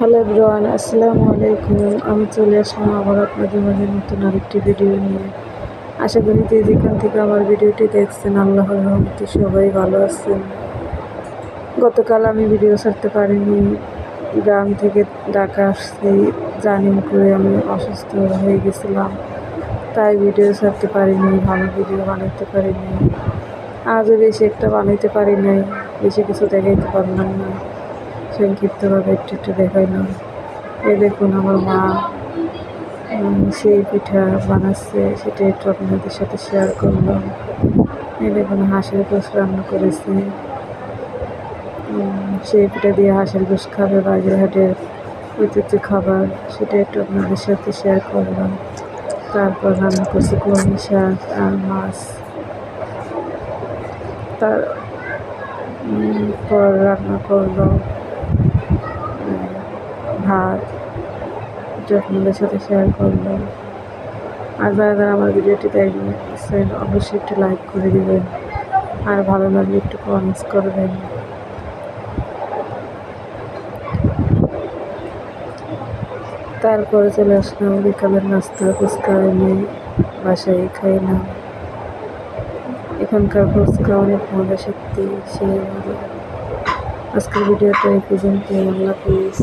Hello everyone, আসসালামু আলাইকুম। আমি চলে আসলাম আবার আপনাদের মাঝে নতুন আরেকটি ভিডিও নিয়ে। আশা করি যে যেখান থেকে আমার ভিডিওটি দেখছেন আল্লাহর রহমতে সবাই ভালো আছেন। গতকাল আমি ভিডিও ছাড়তে পারিনি, গ্রাম থেকে ঢাকা আসছি। জার্নি করে আমি অসুস্থ হয়ে গেছিলাম, তাই ভিডিও ছাড়তে পারিনি, ভালো ভিডিও বানাতে পারিনি। আজও বেশি একটা বানাইতে পারি নাই, বেশি কিছু দেখাইতে পারলাম না, সংক্ষিপ্তভাবে একটু দেখাইলাম। এই দেখুন আমার মা সেই পিঠা বানাচ্ছে, সেটা একটু আপনাদের সাথে শেয়ার করলাম। এই দেখুন হাঁসের গোশ রান্না করেছে, সেই পিঠা দিয়ে হাঁসের গোশ খাবে, বাগেরহাটের ঐতিহ্য খাবার, সেটা একটু আপনাদের সাথে শেয়ার করলাম। তারপর রান্না করছি কলমি শাক আর মাছ। তারপর রান্না করলো ভাত, এটা আপনাদের সাথে শেয়ার করলাম। আর যারা আমার ভিডিওটি দেখছেন অবশ্যই একটু লাইক করে দেবেন, আর ভালো লাগলে একটু কমেন্টস করবেন। তারপরে চলে আসলাম বিকালের নাস্তা, ফুচকা এনে বাসায় খাইলাম। এখানকার ফুচকা অনেক মজা, সত্যি সেই মজা। আজকের ভিডিওটা এই পর্যন্ত। আল্লাহ হাফেজ।